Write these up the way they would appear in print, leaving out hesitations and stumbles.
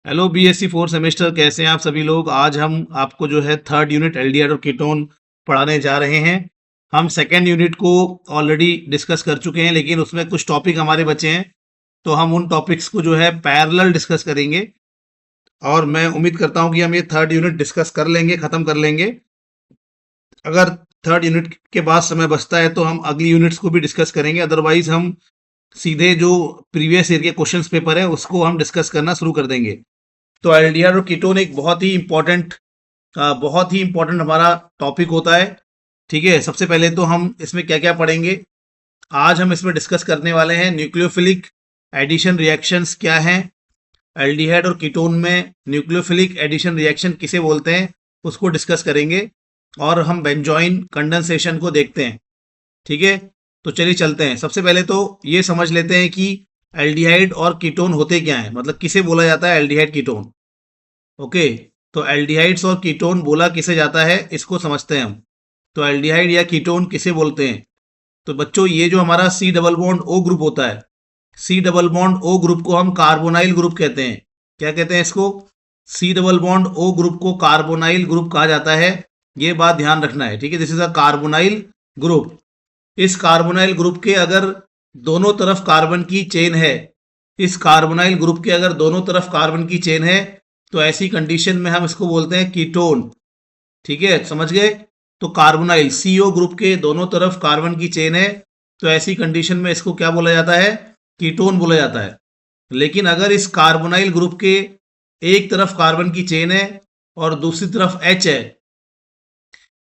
Hello BSc fourth semester, कैसे हैं आप सभी लोग। आज हम आपको जो है थर्ड यूनिट एल्डिहाइड और कीटोन पढ़ाने जा रहे हैं। हम सेकेंड यूनिट को ऑलरेडी डिस्कस कर चुके हैं, लेकिन उसमें कुछ टॉपिक हमारे बचे हैं, तो हम उन टॉपिक्स को जो है पैरेलल डिस्कस करेंगे। और मैं उम्मीद करता हूं कि हम ये थर्ड यूनिट डिस्कस कर लेंगे, खत्म कर लेंगे। अगर थर्ड यूनिट के बाद समय बचता है तो हम अगली यूनिट्स को भी डिस्कस करेंगे, अदरवाइज हम सीधे जो प्रीवियस ईयर के क्वेश्चंस पेपर है उसको हम डिस्कस करना शुरू कर देंगे। तो एल्डिहाइड और कीटोन एक बहुत ही इंपॉर्टेंट हमारा टॉपिक होता है। ठीक है, सबसे पहले तो हम इसमें क्या क्या पढ़ेंगे। आज हम इसमें डिस्कस करने वाले हैं न्यूक्लियोफिलिक एडिशन रिएक्शंस क्या हैं। एल्डिहाइड और कीटोन में न्यूक्लियोफिलिक एडिशन रिएक्शन किसे बोलते हैं उसको डिस्कस करेंगे, और हम बेंजोइन कंडेंसेशन को देखते हैं। ठीक है, तो चलिए चलते हैं। सबसे पहले तो ये समझ लेते हैं कि एल्डिहाइड और कीटोन होते क्या हैं, मतलब किसे बोला जाता है एल्डिहाइड कीटोन। ओके, तो एल्डिहाइड्स और कीटोन बोला किसे जाता है इसको समझते हैं हम। तो एल्डिहाइड या कीटोन किसे बोलते हैं। तो बच्चों, ये जो हमारा C double bond O group होता है, C double bond O group को हम कार्बोनाइल ग्रुप कहते हैं। क्या कहते हैं इसको? C double bond O group को कार्बोनाइल ग्रुप कहा जाता है। ये बात ध्यान रखना है, ठीक है। This is a carbonyl group. इस कार्बोनाइल ग्रुप के अगर दोनों तरफ कार्बन की चेन है, इस कार्बोनाइल ग्रुप के अगर दोनों तरफ कार्बन की चेन है, तो ऐसी कंडीशन में हम इसको बोलते हैं कीटोन। ठीक है, समझ गए। तो कार्बोनाइल सीओ ग्रुप के दोनों तरफ कार्बन की चेन है, तो ऐसी कंडीशन में इसको क्या बोला जाता है? कीटोन बोला जाता है। लेकिन अगर इस कार्बोनाइल ग्रुप के एक तरफ कार्बन की चेन है और दूसरी तरफ एच है,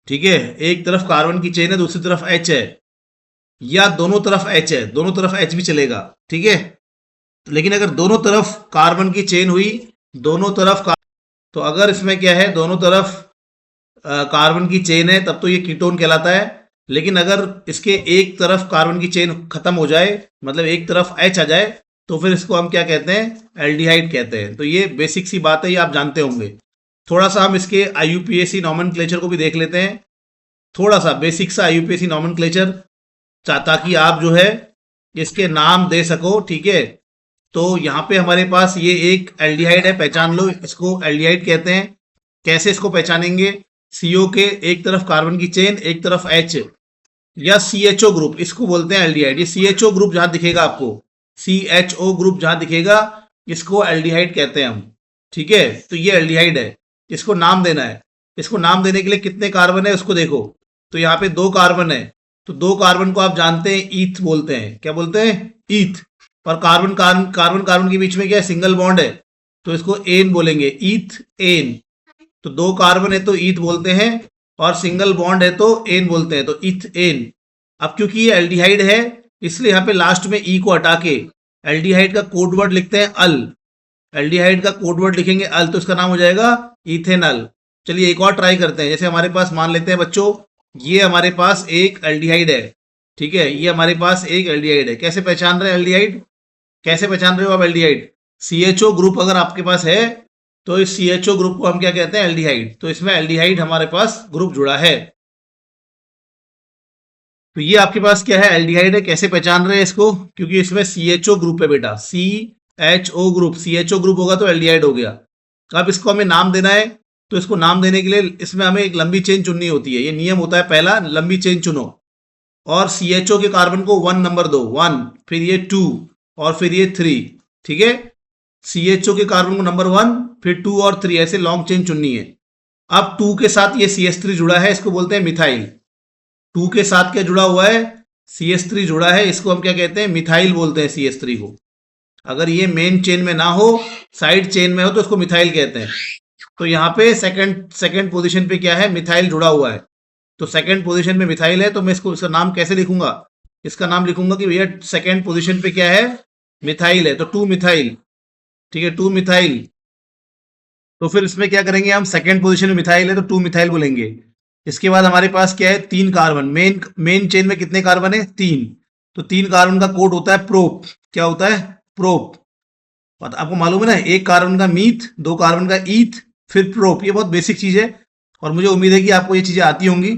ठीक है, एक तरफ कार्बन की चेन है दूसरी तरफ एच है, या दोनों तरफ एच है, दोनों तरफ एच भी चलेगा, ठीक है। लेकिन अगर दोनों तरफ कार्बन की चेन हुई, दोनों तरफ तो अगर इसमें क्या है, दोनों तरफ कार्बन की चेन है, तब तो ये कीटोन कहलाता है। लेकिन अगर इसके एक तरफ कार्बन की चेन खत्म हो जाए, मतलब एक तरफ एच आ जाए, तो फिर इसको हम क्या कहते हैं? एल्डिहाइड कहते हैं। तो ये बेसिक सी बात है, ये आप जानते होंगे। थोड़ा सा हम इसके आईयूपीएसी नॉमेनक्लेचर को भी देख लेते हैं, थोड़ा सा बेसिक सा आईयूपीएसी नॉमेनक्लेचर, ताकि आप जो है इसके नाम दे सको। ठीक है, तो यहाँ पे हमारे पास ये एक एल्डिहाइड है, पहचान लो, इसको एल्डिहाइड कहते हैं। कैसे इसको पहचानेंगे? सीओ के एक तरफ कार्बन की चेन, एक तरफ एच, या सीएचओ ग्रुप, इसको बोलते हैं एल्डिहाइड। ये सीएचओ ग्रुप जहां दिखेगा आपको, सीएचओ ग्रुप जहां दिखेगा, इसको एल्डिहाइड कहते हैं हम। ठीक है, तो ये एल्डिहाइड है, इसको नाम देना है। इसको नाम देने के लिए कितने कार्बन है उसको देखो, तो यहाँ पे 2 कार्बन है, तो 2 कार्बन को आप जानते हैं ईथ बोलते हैं। क्या बोलते हैं? ईथ। और कार्बन कार्बन कार्बन के बीच में क्या है? सिंगल बॉन्ड है, तो इसको एन बोलेंगे, ईथ एन। तो 2 कार्बन है तो ईथ बोलते हैं, और सिंगल बॉन्ड है तो एन बोलते हैं, तो ईथ एन। अब क्योंकि ये एल्डिहाइड है, इसलिए यहाँ पे लास्ट में ई को हटा के एल्डिहाइड का कोड वर्ड लिखते हैं अल। एल्डिहाइड का कोड वर्ड लिखेंगे अल, तो इसका नाम हो जाएगा इथेनल। चलिए एक और ट्राई करते हैं। जैसे हमारे पास मान लेते हैं बच्चों, ये हमारे पास एक एल्डिहाइड है, ठीक है, ये हमारे पास एक एल्डिहाइड है। कैसे पहचान रहे हैं एल्डिहाइड? कैसे पहचान रहे हो आप एल्डिहाइड? सीएचओ ग्रुप अगर आपके पास है, तो इस सीएचओ ग्रुप को हम क्या कहते हैं? एल्डिहाइड। तो इसमें एल्डिहाइड हमारे पास ग्रुप जुड़ा है, तो ये आपके पास क्या है? एल्डिहाइड है। कैसे पहचान रहे हैं इसको? क्योंकि इसमें सीएचओ ग्रुप है बेटा, सीएचओ ग्रुप, सीएचओ ग्रुप होगा तो एल्डिहाइड हो गया। अब इसको हमें नाम देना है, तो इसको नाम देने के लिए इसमें हमें एक लंबी चेन चुननी होती है। ये नियम होता है पहला, लंबी चेन चुनो, और सीएचओ के कार्बन को 1 नंबर दो, 1, फिर ये 2, और फिर ये 3। ठीक है, सीएचओ के कार्बन को नंबर 1, फिर 2 और 3, ऐसे लॉन्ग चेन चुननी है। अब 2 के साथ ये CH3 जुड़ा है, इसको बोलते हैं मिथाइल। 2 के साथ क्या जुड़ा हुआ है? CH3 जुड़ा है, इसको हम क्या कहते हैं? मिथाइल बोलते हैं CH3 को। अगर ये मेन चेन में ना हो, साइड चेन में हो, तो इसको मिथाइल कहते हैं। तो यहाँ पे सेकंड पोजीशन पे क्या है? मिथाइल जुड़ा हुआ है, तो सेकंड पोजीशन में मिथाइल है, तो मैं इसका नाम कैसे लिखूंगा? इसका नाम लिखूंगा कि भैया सेकंड पोजीशन पे क्या है? मिथाइल है, तो 2 मिथाइल। ठीक है, 2 मिथाइल। तो फिर इसमें क्या करेंगे हम? सेकंड पोजीशन में मिथाइल है तो 2 मिथाइल बोलेंगे। इसके बाद हमारे पास क्या है? 3 कार्बन। मेन चेन में कितने कार्बन है? 3। तो 3 कार्बन का कोड होता है प्रोप। क्या होता है? प्रोप। आपको मालूम है ना, एक कार्बन का मीथ, 2 कार्बन का ईथ, फिर प्रोप। ये बहुत बेसिक चीज है, और मुझे उम्मीद है कि आपको ये चीजें आती होंगी,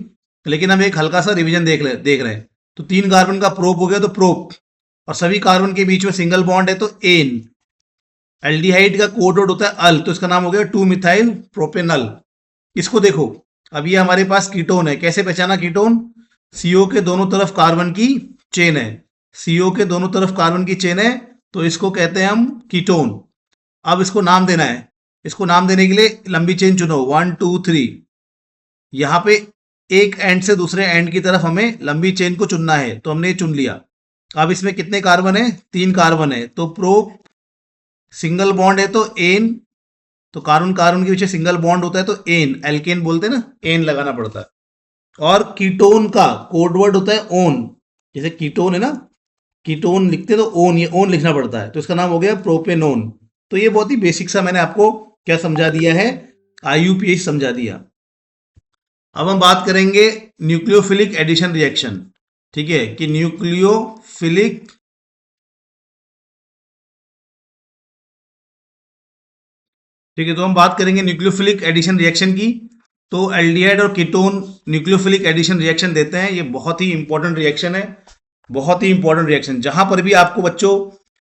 लेकिन हम एक हल्का सा रिवीजन देख रहे हैं। तो 3 कार्बन का प्रोप हो गया, तो प्रोप, और सभी कार्बन के बीच में सिंगल बॉन्ड है तो एन। एल्डिहाइड का कोड वर्ड होता है अल, तो इसका नाम हो गया 2 मिथाइल प्रोपेनल। इसको देखो, अब ये हमारे पास कीटोन है। कैसे पहचाना कीटोन? सीओ के दोनों तरफ कार्बन की चेन है, सीओ के दोनों तरफ कार्बन की चेन है, तो इसको कहते हैं हम कीटोन। अब इसको नाम देना है। इसको नाम देने के लिए लंबी चेन चुनो, 1 2 3। यहां पे एक एंड से दूसरे एंड की तरफ हमें लंबी चेन को चुनना है, तो हमने ये चुन लिया। अब इसमें कितने कार्बन है? 3 कार्बन है, तो प्रो सिंगल बॉन्ड है तो एन, तो कार्बन कार्बन के पीछे सिंगल बॉन्ड होता है तो एन, एल्केन बोलते हैं ना, एन लगाना पड़ता है। और कीटोन का कोड वर्ड होता है ओन। जैसे कीटोन है ना, कीटोन लिखते हैं तो ओन, ये ओन लिखना पड़ता है, तो इसका नाम हो गया प्रोपेनोन। तो ये बहुत ही बेसिक सा मैंने आपको क्या समझा दिया है, आईयूपीएच समझा दिया। अब हम बात करेंगे न्यूक्लियोफिलिक एडिशन रिएक्शन। ठीक है, कि न्यूक्लियोफिलिक ठीक है, तो हम बात करेंगे न्यूक्लियोफिलिक एडिशन रिएक्शन की। तो एल्डिहाइड और कीटोन न्यूक्लियोफिलिक एडिशन रिएक्शन देते हैं। ये बहुत ही इंपॉर्टेंट रिएक्शन है, बहुत ही इंपॉर्टेंट रिएक्शन। जहां पर भी आपको बच्चों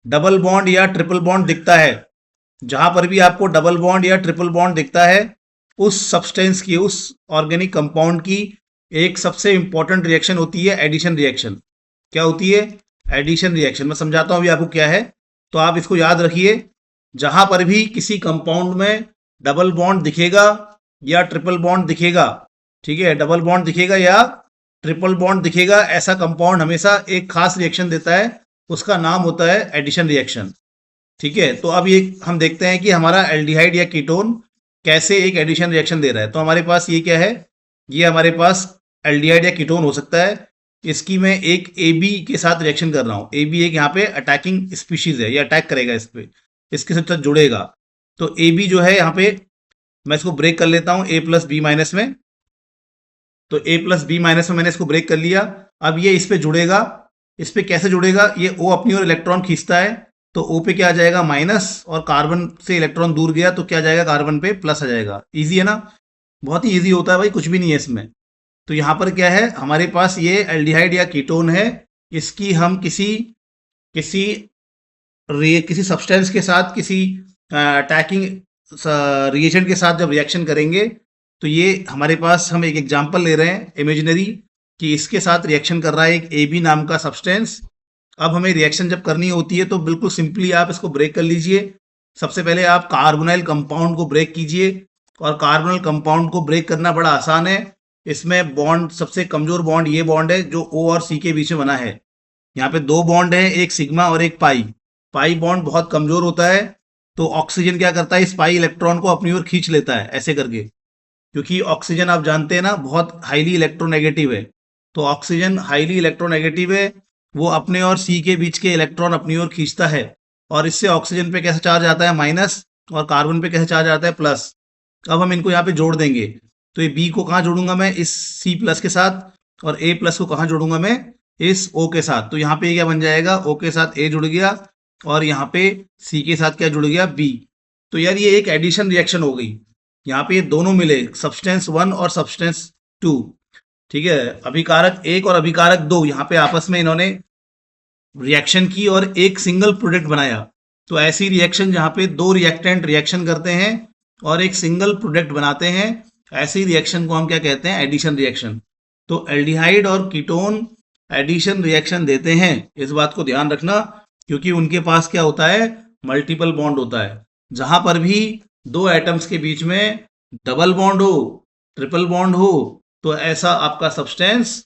डबल बॉन्ड या ट्रिपल बॉन्ड दिखता है, जहां पर भी आपको डबल बॉन्ड या ट्रिपल बॉन्ड दिखता है, उस सब्सटेंस की, उस ऑर्गेनिक कंपाउंड की एक सबसे इंपॉर्टेंट रिएक्शन होती है एडिशन रिएक्शन। क्या होती है? Addition reaction. मैं समझाता हूं अभी आपको क्या है, तो आप इसको याद रखिए। जहां पर भी किसी कंपाउंड में डबल बॉन्ड दिखेगा या ट्रिपल बॉन्ड दिखेगा, ठीक है, डबल बॉन्ड दिखेगा या ट्रिपल बॉन्ड दिखेगा, ऐसा कंपाउंड हमेशा एक खास रिएक्शन देता है, उसका नाम होता है एडिशन रिएक्शन। ठीक है, तो अब ये हम देखते हैं कि हमारा एल्डिहाइड या कीटोन कैसे एक एडिशन रिएक्शन दे रहा है। तो हमारे पास ये क्या है? ये हमारे पास एल्डिहाइड या कीटोन हो सकता है। इसकी मैं एक ए बी के साथ रिएक्शन कर रहा हूं। ए बी एक यहाँ पे अटैकिंग स्पीशीज है, ये अटैक करेगा इस पे, इसके साथ जुड़ेगा। तो ए बी जो है यहाँ पे, मैं इसको ब्रेक कर लेता हूं ए प्लस बी माइनस में। तो ए प्लस बी माइनस में मैंने इसको ब्रेक कर लिया। अब ये इस पे जुड़ेगा। इस पे कैसे जुड़ेगा? ये ओ अपनी ओर इलेक्ट्रॉन खींचता है, तो ओ पे क्या आ जाएगा? माइनस, और कार्बन से इलेक्ट्रॉन दूर गया तो क्या जाएगा? कार्बन पे प्लस आ जाएगा। इजी है ना, बहुत ही इजी होता है भाई, कुछ भी नहीं है इसमें। तो यहाँ पर क्या है, हमारे पास ये एल्डिहाइड या कीटोन है। इसकी हम किसी किसी किसी सब्सटेंस के साथ, किसी अटैकिंग रिएजेंट के साथ जब रिएक्शन करेंगे, तो ये हमारे पास, हम एक एग्जांपल ले रहे हैं इमेजिनरी, कि इसके साथ रिएक्शन कर रहा है एक ए बी नाम का सब्सटेंस। अब हमें रिएक्शन जब करनी होती है तो बिल्कुल सिंपली आप इसको ब्रेक कर लीजिए। सबसे पहले आप कार्बोनाइल कंपाउंड को ब्रेक कीजिए, और कार्बोनाइल कंपाउंड को ब्रेक करना बड़ा आसान है। इसमें बॉन्ड, सबसे कमजोर बॉन्ड ये बॉन्ड है जो ओ और सी के बीच में बना है। यहाँ पे 2 बॉन्ड है, एक सिग्मा और एक पाई। पाई बॉन्ड बहुत कमजोर होता है, तो ऑक्सीजन क्या करता है, इस पाई इलेक्ट्रॉन को अपनी ओर खींच लेता है ऐसे करके, क्योंकि ऑक्सीजन आप जानते हैं ना बहुत हाईली इलेक्ट्रोनेगेटिव है। तो ऑक्सीजन हाईली इलेक्ट्रोनेगेटिव है, वो अपने और सी के बीच के इलेक्ट्रॉन अपनी ओर खींचता है, और इससे ऑक्सीजन पे कैसा चार्ज आता है? माइनस, और कार्बन पे कैसा चार्ज आता है? प्लस। अब हम इनको यहाँ पे जोड़ देंगे, तो ये बी को कहाँ जोड़ूंगा मैं? इस सी प्लस के साथ, और ए प्लस को कहाँ जोड़ूंगा मैं? इस ओ के साथ। तो यहाँ पे क्या बन जाएगा? ओ के साथ ए जुड़ गया, और यहाँ पे सी के साथ क्या जुड़ गया? बी। तो यार ये एक एडिशन रिएक्शन हो गई। यहाँ पे ये दोनों मिले, सब्सटेंस 1 और सब्सटेंस 2। ठीक है, अभिकारक 1 और अभिकारक 2 यहाँ पे आपस में इन्होंने रिएक्शन की और एक सिंगल प्रोडक्ट बनाया। तो ऐसी रिएक्शन जहाँ पे 2 रिएक्टेंट रिएक्शन करते हैं और एक सिंगल प्रोडक्ट बनाते हैं, ऐसी रिएक्शन को हम क्या कहते हैं? Addition reaction. तो एल्डिहाइड और कीटोन एडिशन रिएक्शन देते हैं, इस बात को ध्यान रखना, क्योंकि उनके पास क्या होता है? मल्टीपल बॉन्ड होता है। जहां पर भी 2 एटम्स के बीच में डबल बॉन्ड हो, ट्रिपल बॉन्ड हो, तो ऐसा आपका सब्सटेंस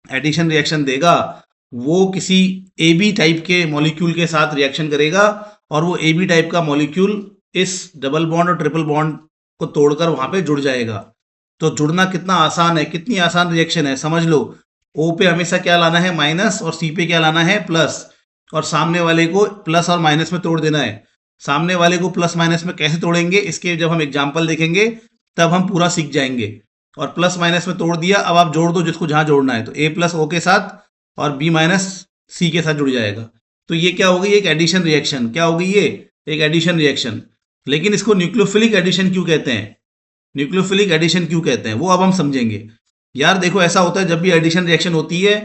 एडिशन रिएक्शन देगा। वो किसी ए बी टाइप के मॉलिक्यूल के साथ रिएक्शन करेगा, और वो ए बी टाइप का मॉलिक्यूल इस डबल बॉन्ड और ट्रिपल बॉन्ड को तोड़कर वहां पे जुड़ जाएगा। तो जुड़ना कितना आसान है, कितनी आसान रिएक्शन है, समझ लो। ओ पे हमेशा क्या लाना है? माइनस, और सी पे क्या लाना है? प्लस, और सामने वाले को प्लस और माइनस में तोड़ देना है। सामने वाले को प्लस माइनस में कैसे तोड़ेंगे, इसके जब हम एग्जाम्पल देखेंगे तब हम पूरा सीख जाएंगे। और प्लस माइनस में तोड़ दिया, अब आप जोड़ दो जिसको जहां जोड़ना है, तो ए प्लस ओ के साथ और बी माइनस सी के साथ जुड़ जाएगा। तो ये क्या हो गई? एक एडिशन रिएक्शन। क्या हो गई ये? एक एडिशन रिएक्शन। लेकिन इसको न्यूक्लियोफिलिक एडिशन क्यों कहते हैं? न्यूक्लियोफिलिक एडिशन क्यों कहते हैं वो अब हम समझेंगे। यार देखो, ऐसा होता है जब भी एडिशन रिएक्शन होती है,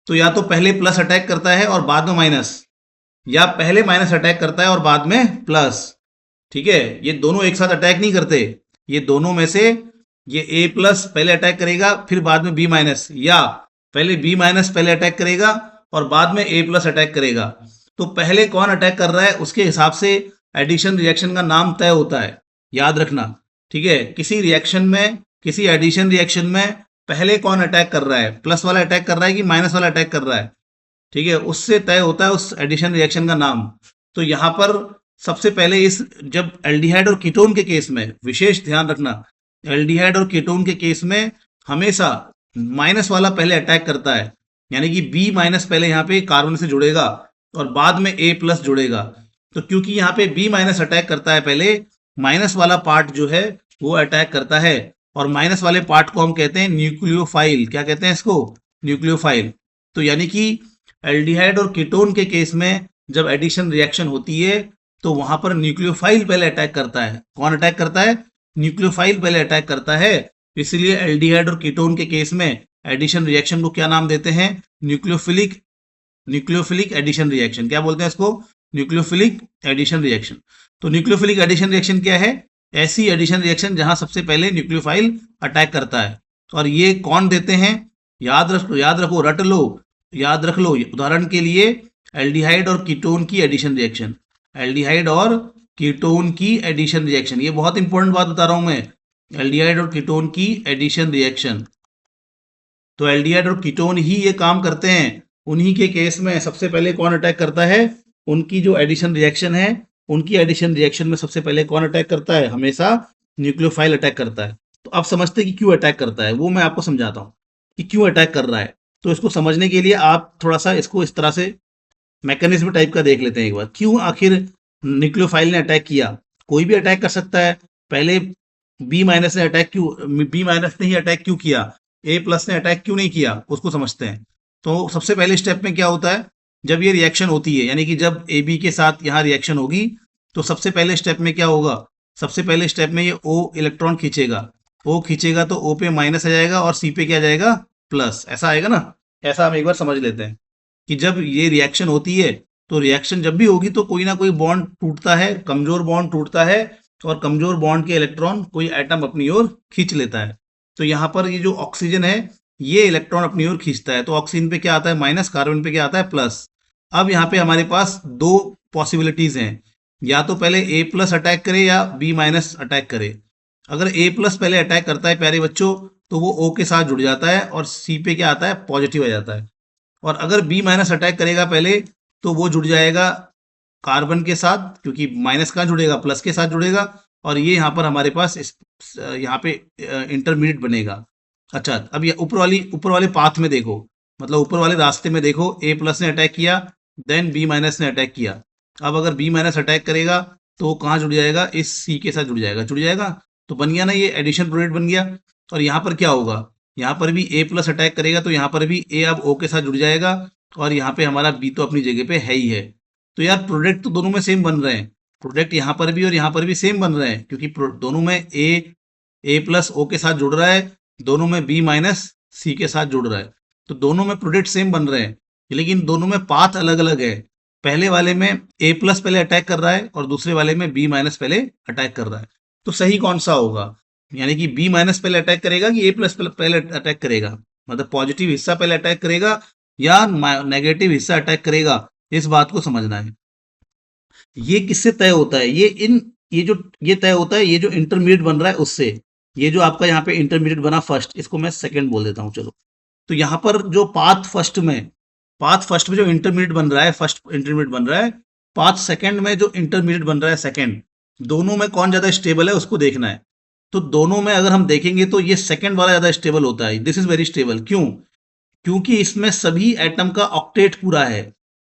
तो या तो पहले प्लस अटैक करता है और बाद में माइनस, या पहले माइनस अटैक करता है और बाद में प्लस। ठीक है, ये दोनों एक साथ अटैक नहीं करते, ये दोनों में से ये ए प्लस पहले अटैक करेगा फिर बाद में बी माइनस, या पहले बी माइनस पहले अटैक करेगा और बाद में ए प्लस अटैक करेगा। तो पहले कौन अटैक कर रहा है उसके हिसाब से एडिशन रिएक्शन का नाम तय होता है, याद रखना। ठीक है, किसी रिएक्शन में, किसी एडिशन रिएक्शन में पहले कौन अटैक कर रहा है, प्लस वाला अटैक कर रहा है कि माइनस वाला अटैक कर रहा है, ठीक है, उससे तय होता है उस एडिशन रिएक्शन का नाम। तो यहां पर सबसे पहले इस, जब एल्डिहाइड और कीटोन के केस में विशेष ध्यान रखना, एल्डिहाइड और कीटोन के केस में हमेशा माइनस वाला पहले अटैक करता है, यानी कि बी माइनस पहले यहाँ पे कार्बन से जुड़ेगा और बाद में ए प्लस जुड़ेगा। तो क्योंकि यहाँ पे बी माइनस अटैक करता है पहले, माइनस वाला पार्ट जो है वो अटैक करता है, और माइनस वाले पार्ट को हम कहते हैं न्यूक्लियोफाइल। क्या कहते हैं इसको? न्यूक्लियोफाइल। तो यानी कि एल्डिहाइड और कीटोन के केस में जब एडिशन रिएक्शन होती है तो वहां पर न्यूक्लियोफाइल पहले अटैक करता है। कौन अटैक करता है? न्यूक्लियोफाइल पहले अटैक करता है। इसलिए एल्डिहाइड और कीटोन के केस में एडिशन रिएक्शन को क्या नाम देते हैं? Nucleophilic, nucleophilic addition reaction. क्या बोलते हैं इसको? Nucleophilic addition reaction. तो न्यूक्लियोफिलिक एडिशन रिएक्शन क्या है? ऐसी एडिशन रिएक्शन जहां सबसे पहले न्यूक्लियोफाइल अटैक करता है। और ये कौन देते हैं? याद रखो, रट लो, याद रख लो। उदाहरण के लिए एल्डिहाइड और कीटोन की एडिशन रिएक्शन, एल्डिहाइड और कीटोन की एडिशन रिएक्शन, ये बहुत इंपॉर्टेंट बात बता रहा हूं मैं, एल्डिहाइड और कीटोन की एडिशन रिएक्शन। तो एल्डिहाइड और कीटोन ही ये काम करते हैं। उन्हीं के केस में सबसे पहले कौन अटैक करता है? उनकी जो एडिशन रिएक्शन है, उनकी एडिशन रिएक्शन में सबसे पहले कौन अटैक करता है? हमेशा न्यूक्लियोफाइल अटैक करता है। तो अब समझते हैं कि क्यों अटैक करता है, वो मैं आपको समझाता हूं कि क्यों अटैक कर रहा है। तो इसको समझने के लिए आप थोड़ा सा इसको इस तरह से मैकेनिज्म टाइप का देख लेते हैं एक बार। क्यों आखिर न्यूक्लियोफाइल ने अटैक किया? कोई भी अटैक कर सकता है। पहले बी माइनस ने अटैक क्यों, बी माइनस ने ही अटैक क्यों किया, ए प्लस ने अटैक क्यों नहीं किया, उसको समझते हैं। तो सबसे पहले स्टेप में क्या होता है, जब ये रिएक्शन होती है, यानी कि जब ए बी के साथ यहाँ रिएक्शन होगी, तो सबसे पहले स्टेप में क्या होगा? सबसे पहले स्टेप में ये ओ इलेक्ट्रॉन खींचेगा, ओ खींचेगा तो ओ पे माइनस आ जाएगा और सी पे क्या जाएगा? प्लस। ऐसा आएगा ना? ऐसा हम एक बार समझ लेते हैं कि जब ये रिएक्शन होती है, तो रिएक्शन जब भी होगी तो कोई ना कोई बॉन्ड टूटता है, कमजोर बॉन्ड टूटता है, और कमजोर बॉन्ड के इलेक्ट्रॉन कोई एटम अपनी ओर खींच लेता है। तो यहाँ पर ये जो ऑक्सीजन है, ये इलेक्ट्रॉन अपनी ओर खींचता है, तो ऑक्सीजन पे क्या आता है? माइनस। कार्बन पे क्या आता है? प्लस। अब यहाँ पे हमारे पास दो पॉसिबिलिटीज हैं, या तो पहले ए प्लस अटैक करे या बी माइनस अटैक करे। अगर ए प्लस पहले अटैक करता है प्यारे बच्चों, तो वो ओ के साथ जुड़ जाता है और सी पे क्या आता है? पॉजिटिव आ जाता है। और अगर बी माइनस अटैक करेगा पहले, तो वो जुड़ जाएगा कार्बन के साथ, क्योंकि माइनस कहाँ जुड़ेगा? प्लस के साथ जुड़ेगा, और ये यहाँ पर हमारे पास यहाँ पे इंटरमीडिएट बनेगा। अच्छा, अब ये ऊपर वाले पाथ में देखो, मतलब ऊपर वाले रास्ते में देखो, ए प्लस ने अटैक किया, देन बी माइनस ने अटैक किया। अब अगर बी माइनस अटैक करेगा तो वो कहाँ जुड़ जाएगा? इस सी के साथ जुड़ जाएगा। तो बन गया ना, ये एडिशन प्रोडक्ट बन गया। और यहाँ पर क्या होगा? यहाँ पर भी ए प्लस अटैक करेगा, तो यहाँ पर भी ए अब ओ के साथ जुड़ जाएगा, और यहाँ पे हमारा बी तो अपनी जगह पे है ही है। तो यार प्रोडक्ट तो दोनों में सेम बन रहे हैं, प्रोडक्ट यहाँ पर भी और यहाँ पर भी सेम बन रहे हैं, क्योंकि दोनों में ए प्लस ओ के साथ जुड़ रहा है, दोनों में बी माइनस सी के साथ जुड़ रहा है। तो दोनों में प्रोडक्ट सेम बन रहे हैं, लेकिन दोनों में पाथ अलग अलग है। पहले वाले में ए प्लस पहले अटैक कर रहा है और दूसरे वाले में बी माइनस पहले अटैक कर रहा है। तो सही कौन सा होगा? यानी कि बी माइनस पहले अटैक करेगा कि ए प्लस पहले अटैक करेगा? मतलब पॉजिटिव हिस्सा पहले अटैक करेगा या नेगेटिव हिस्सा अटैक करेगा, इस बात को समझना है। ये किससे तय होता है? ये तय होता है, ये जो इंटरमीडिएट बन रहा है उससे। ये जो आपका यहाँ पे इंटरमीडिएट बना फर्स्ट, इसको मैं सेकंड बोल देता हूँ, चलो। तो यहाँ पर जो पाथ फर्स्ट में जो इंटरमीडिएट बन रहा है, फर्स्ट इंटरमीडिएट बन रहा है, पाथ सेकंड में जो इंटरमीडिएट बन रहा है सेकंड, दोनों में कौन ज्यादा स्टेबल है उसको देखना है। तो दोनों में अगर हम देखेंगे तो ये सेकंड वाला ज्यादा स्टेबल होता है, दिस इज वेरी स्टेबल। क्यों? क्योंकि इसमें सभी एटम का ऑक्टेट पूरा है।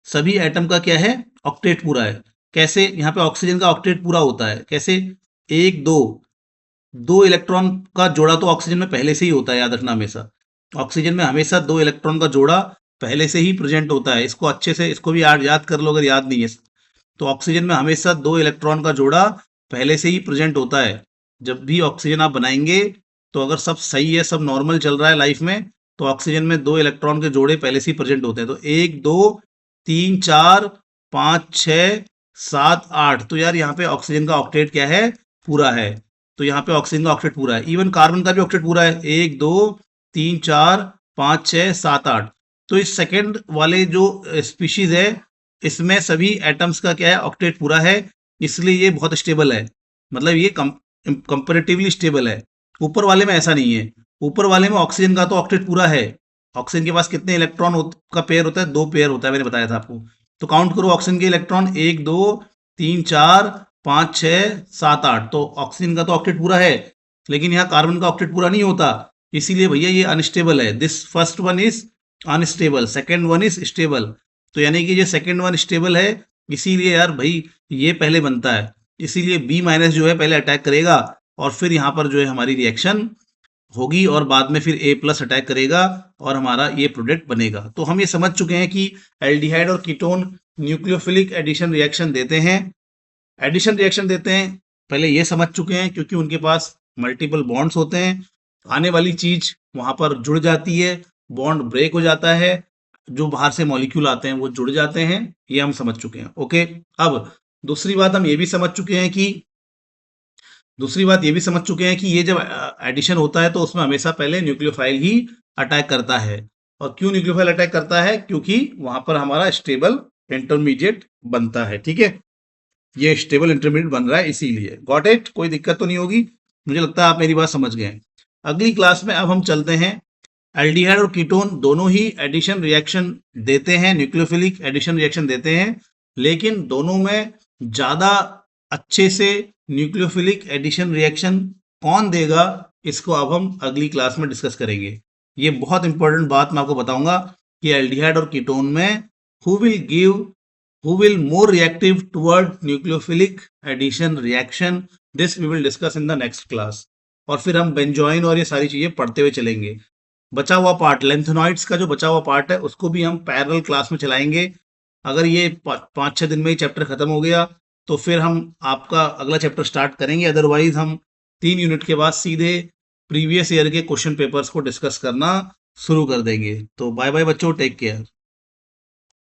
सभी एटम का क्या है? ऑक्टेट पूरा है। कैसे? यहाँ पे ऑक्सीजन का ऑक्टेट पूरा होता है। कैसे? एक दो इलेक्ट्रॉन का जोड़ा तो ऑक्सीजन में पहले से ही होता है, याद रखना हमेशा। ऑक्सीजन में हमेशा दो इलेक्ट्रॉन का जोड़ा पहले से ही प्रेजेंट होता है। इसको अच्छे से, इसको भी याद कर लो अगर याद नहीं है तो। ऑक्सीजन में हमेशा दो इलेक्ट्रॉन का जोड़ा पहले से ही प्रेजेंट होता है। जब भी ऑक्सीजन आप बनाएंगे, तो अगर सब सही है, सब नॉर्मल चल रहा है लाइफ में, तो ऑक्सीजन में दो इलेक्ट्रॉन के जोड़े पहले से ही प्रेजेंट होते हैं। तो 1 2 3 4 5 6 7 8। तो यार यहाँ पे ऑक्सीजन का ऑक्टेट क्या है, पूरा है। तो यहाँ पे ऑक्सीजन का ऑक्टेट पूरा है। इवन कार्बन का भी ऑक्टेट पूरा है, 1 2 3 4 5 6 7 8। तो इस सेकेंड वाले जो स्पीशीज है, इसमें सभी एटम्स का क्या है, ऑक्टेट पूरा है, इसलिए ये बहुत स्टेबल है। मतलब ये कंपेरेटिवली स्टेबल है। ऊपर वाले में ऐसा नहीं है। ऊपर वाले में ऑक्सीजन का तो ऑक्टेट पूरा है। ऑक्सीजन के पास कितने इलेक्ट्रॉन का पेयर होता है, 2 पेयर होता है, मैंने बताया था आपको। तो काउंट करो ऑक्सीजन के इलेक्ट्रॉन, 1 2 3 4 5 6 7 8। तो ऑक्सीजन का तो ऑक्टेट पूरा है, लेकिन यहाँ कार्बन का ऑक्टेट पूरा नहीं होता, इसीलिए भैया ये अनस्टेबल है। This first one is unstable, second one is stable. तो यानी कि ये सेकेंड वन स्टेबल है, इसीलिए यार भाई ये पहले बनता है। इसीलिए बी माइनस जो है पहले अटैक करेगा, और फिर यहाँ पर जो है हमारी रिएक्शन होगी, और बाद में फिर ए प्लस अटैक करेगा और हमारा ये प्रोडक्ट बनेगा। तो हम ये समझ चुके हैं कि एल्डिहाइड और कीटोन न्यूक्लियोफिलिक एडिशन रिएक्शन देते हैं। एडिशन रिएक्शन देते हैं, पहले ये समझ चुके हैं, क्योंकि उनके पास मल्टीपल बॉन्ड्स होते हैं। आने वाली चीज वहां पर जुड़ जाती है, बॉन्ड ब्रेक हो जाता है, जो बाहर से मॉलिक्यूल आते हैं वो जुड़ जाते हैं, ये हम समझ चुके हैं। ओके, अब दूसरी बात हम ये भी समझ चुके हैं कि ये जब एडिशन होता है तो उसमें हमेशा पहले न्यूक्लियोफाइल ही अटैक करता है। और क्यों न्यूक्लियोफाइल अटैक करता है, क्योंकि वहां पर हमारा स्टेबल इंटरमीडिएट बनता है। ठीक है, ये स्टेबल इंटरमीडिएट बन रहा है, इसीलिए। Got it? कोई दिक्कत तो नहीं होगी, मुझे लगता है आप मेरी बात समझ गए हैं। अगली क्लास में अब हम चलते हैं, एल्डिहाइड और कीटोन दोनों ही एडिशन रिएक्शन देते हैं, न्यूक्लियोफिलिक एडिशन रिएक्शन देते हैं, लेकिन दोनों में ज्यादा अच्छे से न्यूक्लियोफिलिक एडिशन रिएक्शन कौन देगा, इसको अब हम अगली क्लास में डिस्कस करेंगे। ये बहुत इंपॉर्टेंट बात मैं आपको बताऊंगा कि एल्डिहाइड और कीटोन में who will more reactive toward nucleophilic addition reaction, this we will discuss in the next class। और फिर हम बेंजोइन और ये सारी चीजें पढ़ते हुए चलेंगे। बचा हुआ पार्ट, लेंथेनॉइड्स का जो बचा हुआ पार्ट है, उसको भी हम पैरेलल क्लास में चलाएंगे। अगर ये 5-6 दिन में ही चैप्टर खत्म हो गया तो फिर हम आपका अगला चैप्टर स्टार्ट करेंगे, अदरवाइज हम 3 यूनिट के बाद सीधे प्रीवियस ईयर के क्वेश्चन पेपर्स को डिस्कस करना शुरू कर देंगे। तो बाय बाय बच्चों, टेक केयर।